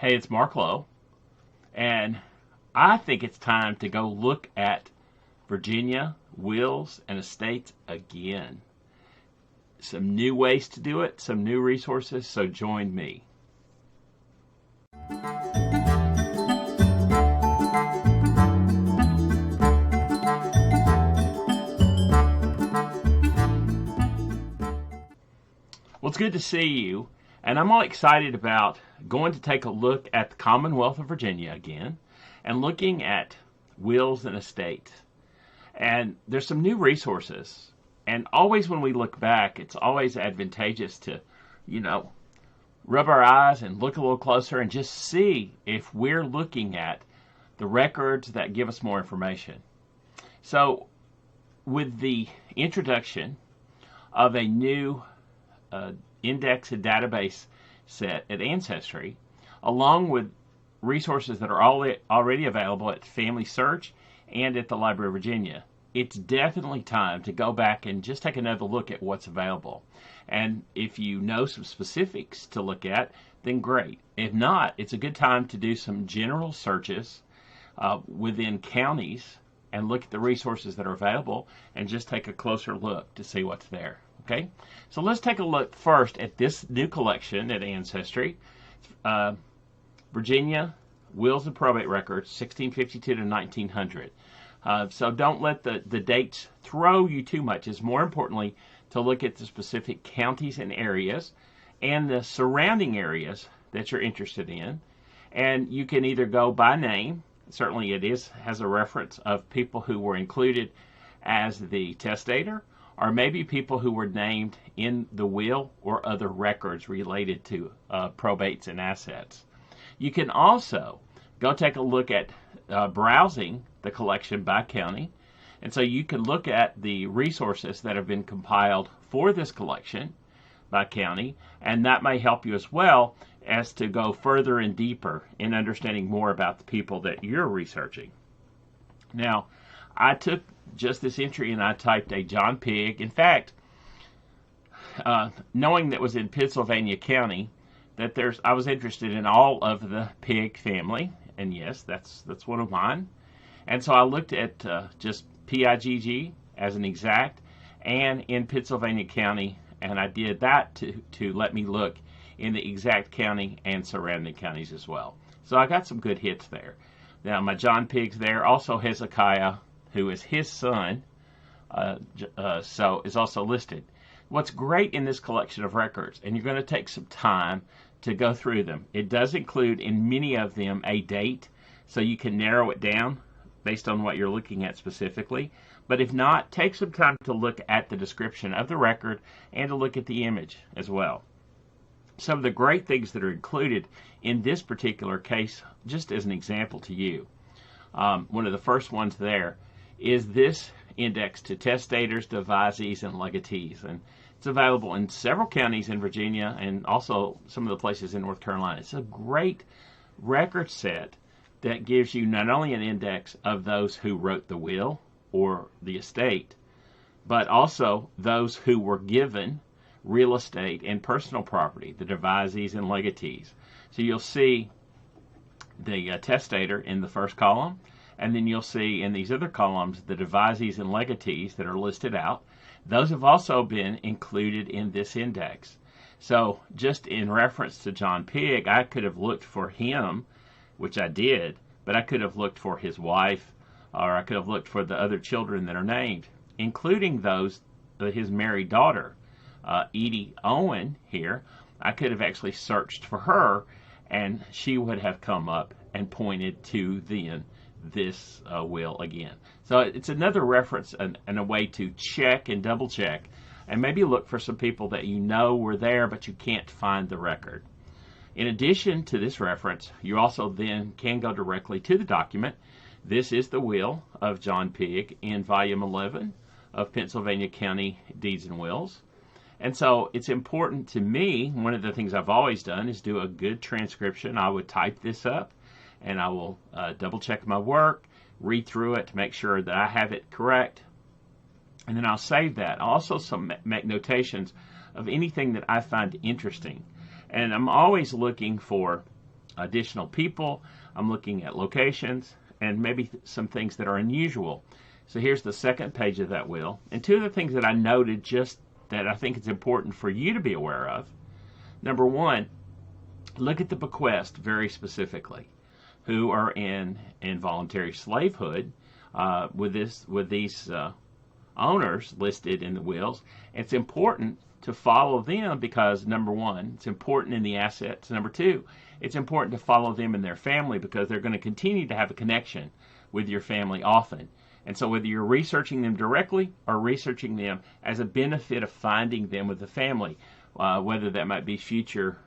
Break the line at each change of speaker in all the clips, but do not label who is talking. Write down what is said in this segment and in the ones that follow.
Hey, it's Mark Lowe, and I think it's time to go look at Virginia wills and estates again. Some new ways to do it, some new resources, so join me. Well, it's good to see you, and I'm all excited about going to take a look at the Commonwealth of Virginia again and looking at wills and estates. And there's some new resources. And always when we look back, it's always advantageous to, you know, rub our eyes and look a little closer and just see if we're looking at the records that give us more information. So, with the introduction of a new index and database set at Ancestry, along with resources that are already available at Family Search and at the Library of Virginia, it's definitely time to go back and just take another look at what's available. And if you know some specifics to look at, then great. If not, it's a good time to do some general searches within counties and look at the resources that are available and just take a closer look to see what's there. Okay, so let's take a look first at this new collection at Ancestry, Virginia Wills and Probate Records, 1652 to 1900. So don't let the dates throw you too much. It's more importantly to look at the specific counties and areas and the surrounding areas that you're interested in. And you can either go by name. Certainly it has a reference of people who were included as the testator, or maybe people who were named in the will or other records related to probates and assets. You can also go take a look at browsing the collection by county, and so you can look at the resources that have been compiled for this collection by county, and that may help you as well as to go further and deeper in understanding more about the people that you're researching. Now, I took just this entry and I typed a John Pigg. In fact, knowing that was in Pittsylvania County, that I was interested in all of the Pigg family, and yes, that's one of mine. And so I looked at just Pigg as an exact, and in Pittsylvania County, and I did that to let me look in the exact county and surrounding counties as well. So I got some good hits there. Now my John Pigg's there, also Hezekiah, who is his son, so is also listed. What's great in this collection of records, and you're going to take some time to go through them, it does include in many of them a date, so you can narrow it down based on what you're looking at specifically. But if not, take some time to look at the description of the record and to look at the image as well. Some of the great things that are included in this particular case, just as an example to you, one of the first ones there is this index to testators, devisees, and legatees. And it's available in several counties in Virginia and also some of the places in North Carolina. It's a great record set that gives you not only an index of those who wrote the will or the estate, but also those who were given real estate and personal property, the devisees and legatees. So you'll see the testator in the first column, and then you'll see in these other columns the devisees and legatees that are listed out. Those have also been included in this index. So just in reference to John Pigg, I could have looked for him, which I did, but I could have looked for his wife, or I could have looked for the other children that are named, including those, his married daughter, Edie Owen here. I could have actually searched for her, and she would have come up and pointed to this will again. So it's another reference and a way to check and double check and maybe look for some people that you know were there but you can't find the record. In addition to this reference, you also then can go directly to the document. This is the will of John Pigg in volume 11 of Pennsylvania County Deeds and Wills. And so it's important to me, one of the things I've always done is do a good transcription. I would type this up and I will double check my work, read through it to make sure that I have it correct, and then I'll save that. I'll also make notations of anything that I find interesting. And I'm always looking for additional people. I'm looking at locations and maybe some things that are unusual. So here's the second page of that will. And two of the things that I noted just that I think it's important for you to be aware of. Number one, look at the bequest very specifically. Who are in involuntary slavehood with these owners listed in the wills. It's important to follow them because, number one, it's important in the assets. Number two, it's important to follow them in their family because they're going to continue to have a connection with your family often. And so whether you're researching them directly or researching them as a benefit of finding them with the family, whether that might be future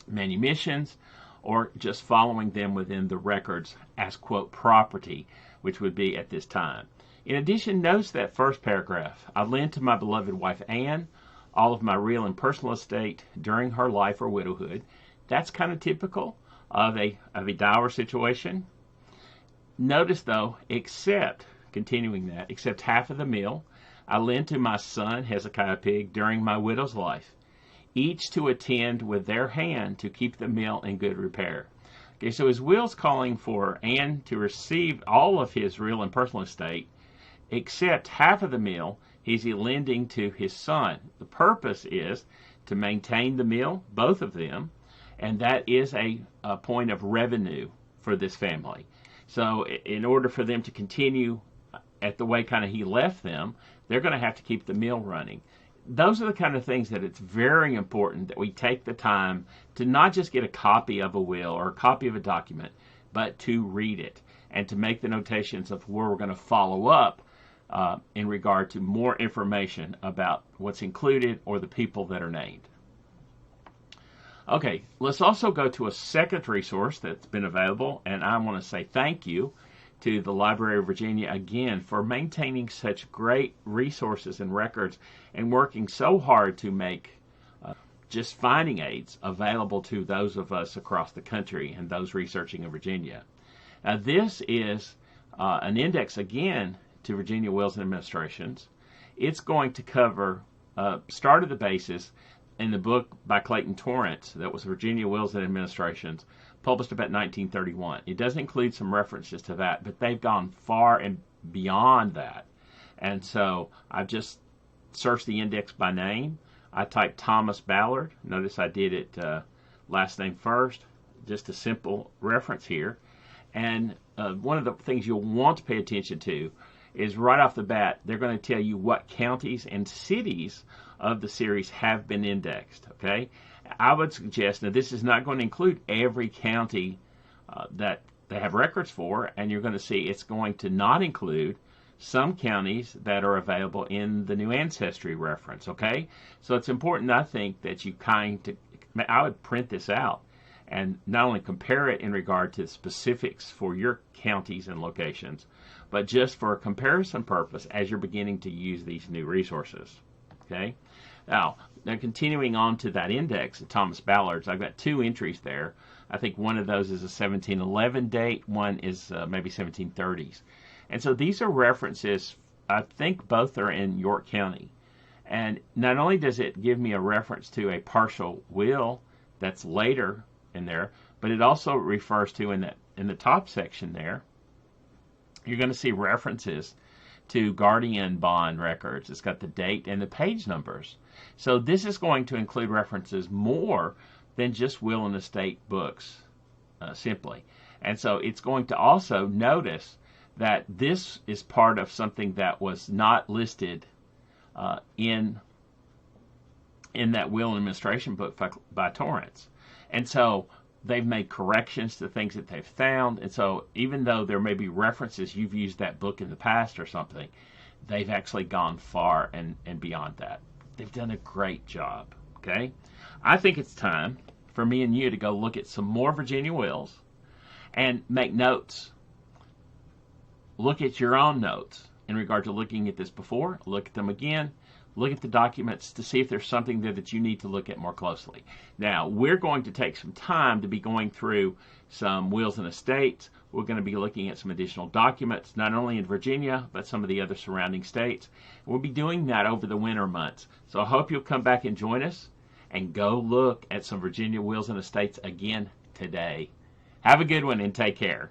manumissions or just following them within the records as, quote, property, which would be at this time. In addition, notice that first paragraph. I lend to my beloved wife Anne all of my real and personal estate during her life or widowhood. That's kind of typical of a dower situation. Notice, though, continuing that, except half of the mill, I lend to my son Hezekiah Pigg during my widow's life, each to attend with their hand to keep the mill in good repair. Okay, so his will's calling for Anne to receive all of his real and personal estate, except half of the mill he's lending to his son. The purpose is to maintain the mill, both of them, and that is a point of revenue for this family. So in order for them to continue at the way kind of he left them, they're going to have to keep the mill running. Those are the kind of things that it's very important that we take the time to not just get a copy of a will or a copy of a document, but to read it and to make the notations of where we're going to follow up in regard to more information about what's included or the people that are named. Okay, let's also go to a second resource that's been available, and I want to say thank you to the Library of Virginia again for maintaining such great resources and records and working so hard to make just finding aids available to those of us across the country and those researching in Virginia. Now, this is an index again to Virginia Wills and Administrations. It's going to cover start of the basis in the book by Clayton Torrance that was Virginia Wills and Administrations, published about 1931. It does include some references to that, but they've gone far and beyond that. And so I've just searched the index by name. I typed Thomas Ballard. Notice I did it last name first, just a simple reference here. And one of the things you'll want to pay attention to is right off the bat, they're going to tell you what counties and cities of the series have been indexed, okay? I would suggest, now this is not going to include every county that they have records for, and you're going to see it's going to not include some counties that are available in the New Ancestry reference, okay? So it's important, I think, that you I would print this out and not only compare it in regard to specifics for your counties and locations, but just for a comparison purpose as you're beginning to use these new resources, okay? Now continuing on to that index of Thomas Ballard's, I've got two entries there. I think one of those is a 1711 date, one is maybe 1730s. And so these are references, I think both are in York County. And not only does it give me a reference to a partial will that's later in there, but it also refers to in the top section there, you're going to see references to guardian bond records. It's got the date and the page numbers. So this is going to include references more than just will and estate books simply. And so it's going to also notice that this is part of something that was not listed in that will and administration book by Torrance. And so they've made corrections to things that they've found. And so even though there may be references, you've used that book in the past or something, they've actually gone far and beyond that. They've done a great job, okay? I think it's time for me and you to go look at some more Virginia wills and make notes. Look at your own notes in regard to looking at this before. Look at them again. Look at the documents to see if there's something there that you need to look at more closely. Now, we're going to take some time to be going through some wills and estates. We're going to be looking at some additional documents, not only in Virginia, but some of the other surrounding states. We'll be doing that over the winter months. So I hope you'll come back and join us. and go look at some Virginia wills and estates again today. Have a good one and take care.